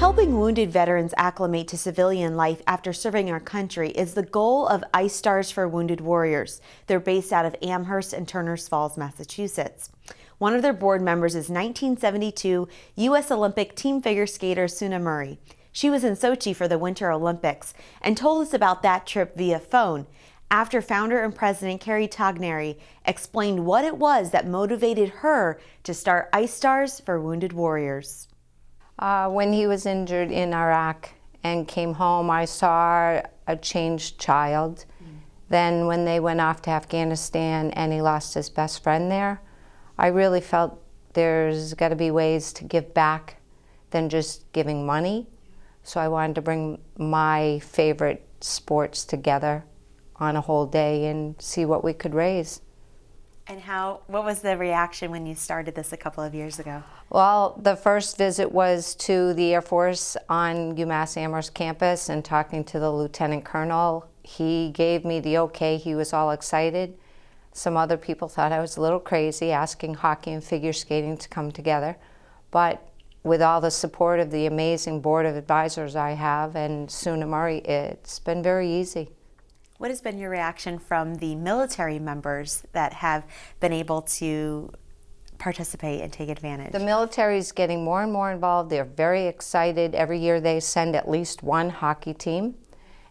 Helping wounded veterans acclimate to civilian life after serving our country is the goal of Ice Stars for Wounded Warriors. They're based out of Amherst and Turners Falls, Massachusetts. One of their board members is 1972 U.S. Olympic team figure skater Suna Murray. She was in Sochi for the Winter Olympics and told us about that trip via phone after founder and president Kerry Togneri explained what it was that motivated her to start Ice Stars for Wounded Warriors. When he was injured in Iraq and came home, I saw a changed child. Then when they went off to Afghanistan and he lost his best friend there, I really felt there's got to be ways to give back than just giving money. So I wanted to bring my favorite sports together on a whole day and see what we could raise. And what was the reaction when you started this a couple of years ago? Well, the first visit was to the Air Force on UMass Amherst campus and talking to the lieutenant colonel. He gave me the okay. He was all excited. Some other people thought I was a little crazy asking hockey and figure skating to come together. But with all the support of the amazing board of advisors I have and Suna Murray, it's been very easy. What has been your reaction from the military members that have been able to participate and take advantage? The military is getting more and more involved. They're very excited. Every year they send at least one hockey team,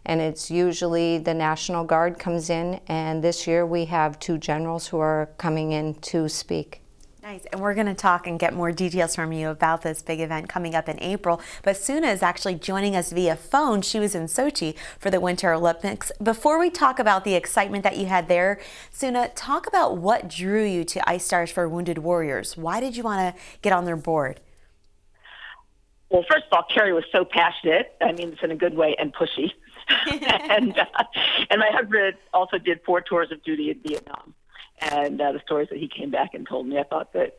and it's usually the National Guard comes in, and this year we have 2 generals who are coming in to speak. Nice, and we're going to talk and get more details from you about this big event coming up in April, but Suna is actually joining us via phone. She was in Sochi for the Winter Olympics. Before we talk about the excitement that you had there, Suna, talk about what drew you to Ice Stars for Wounded Warriors. Why did you want to get on their board? Well, first of all, Kerry was so passionate. I mean, it's in a good way, and pushy. and my husband also did 4 tours of duty in Vietnam. And the stories that he came back and told me, I thought that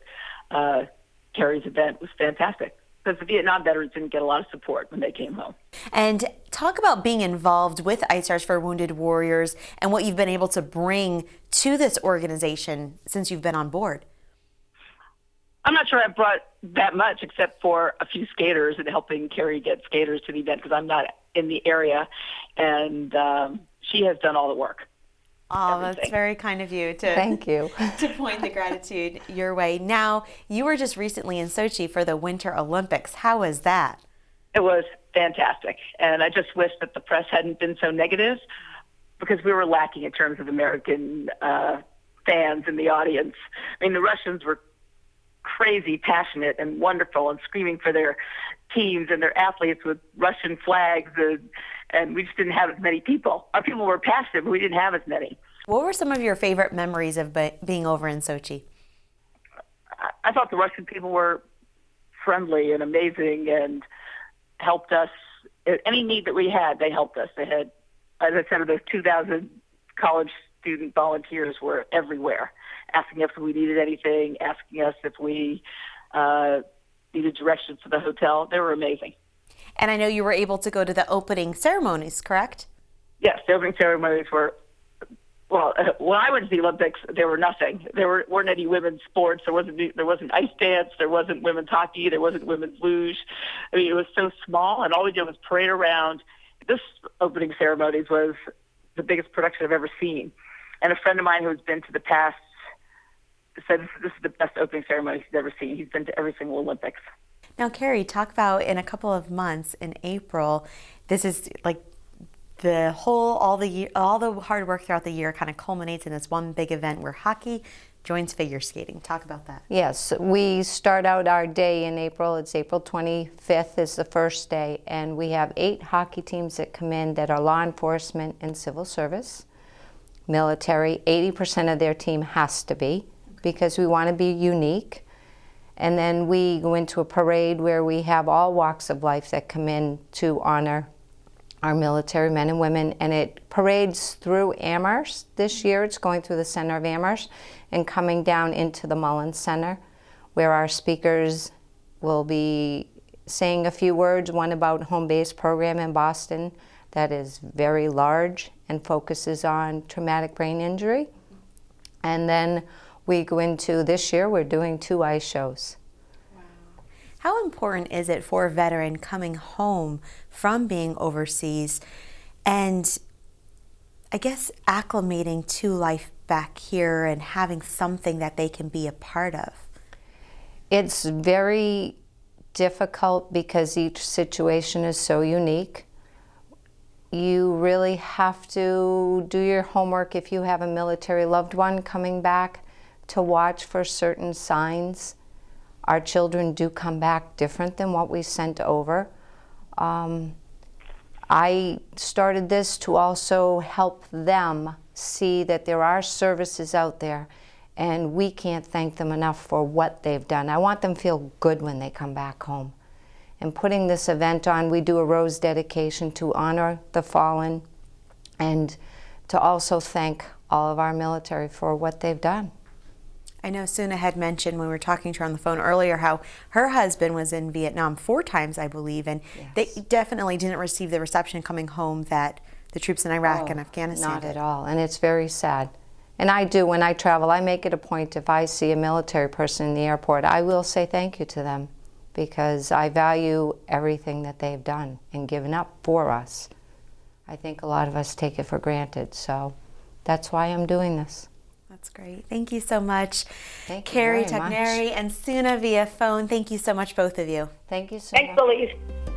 Kerry's event was fantastic because the Vietnam veterans didn't get a lot of support when they came home. And talk about being involved with Ice Stars for Wounded Warriors and what you've been able to bring to this organization since you've been on board. I'm not sure I've brought that much except for a few skaters and helping Kerry get skaters to the event because I'm not in the area, and she has done all the work. Oh, that's very kind of you to Thank you. to point the gratitude your way. Now, you were just recently in Sochi for the Winter Olympics. How was that? It was fantastic, and I just wish that the press hadn't been so negative because we were lacking in terms of American fans in the audience. I mean, the Russians were crazy passionate and wonderful and screaming for their teams and their athletes with Russian flags, and we just didn't have as many people. Our people were passionate, but we didn't have as many. What were some of your favorite memories of being over in Sochi? I thought the Russian people were friendly and amazing and helped us. Any need that we had, they helped us. They had, as I said, those 2,000 college student volunteers were everywhere, asking us if we needed anything, asking us if we needed directions to the hotel. They were amazing. And I know you were able to go to the opening ceremonies, correct? Yes, the opening ceremonies were, well, when I went to the Olympics, there were nothing. There weren't any women's sports. There wasn't ice dance. There wasn't women's hockey. There wasn't women's luge. I mean, it was so small, and all we did was parade around. This opening ceremonies was the biggest production I've ever seen. And a friend of mine who's been to the past said this is the best opening ceremony he's ever seen. He's been to every single Olympics. Now, Kerry, talk about in a couple of months in April, this is like all the hard work throughout the year kind of culminates in this one big event where hockey joins figure skating. Talk about that. Yes, we start out our day in April. It's April 25th is the first day, and we have 8 hockey teams that come in that are law enforcement and civil service, military. 80% of their team has to be because we want to be unique. And then we go into a parade where we have all walks of life that come in to honor our military men and women. And it parades through Amherst. This year it's going through the center of Amherst and coming down into the Mullins Center, where our speakers will be saying a few words, one about home-based program in Boston that is very large and focuses on traumatic brain injury. And then we go into, this year we're doing 2 ice shows. Wow. How important is it for a veteran coming home from being overseas and I guess acclimating to life back here and having something that they can be a part of? It's very difficult because each situation is so unique. You really have to do your homework if you have a military loved one coming back to watch for certain signs. Our children do come back different than what we sent over. I started this to also help them see that there are services out there and we can't thank them enough for what they've done. I want them to feel good when they come back home. And putting this event on, we do a rose dedication to honor the fallen and to also thank all of our military for what they've done. I know Suna had mentioned when we were talking to her on the phone earlier how her husband was in Vietnam 4 times, I believe, and Yes. they definitely didn't receive the reception coming home that the troops in Iraq and Afghanistan Not did. at all, and it's very sad. And I do, when I travel, I make it a point if I see a military person in the airport, I will say thank you to them because I value everything that they've done and given up for us. I think a lot of us take it for granted, so that's why I'm doing this. That's great. Thank you so much. Thank you Kerry very much. Togneri and Suna via phone. Thank you so much, both of you. Thank you so much. Thanks, Elise.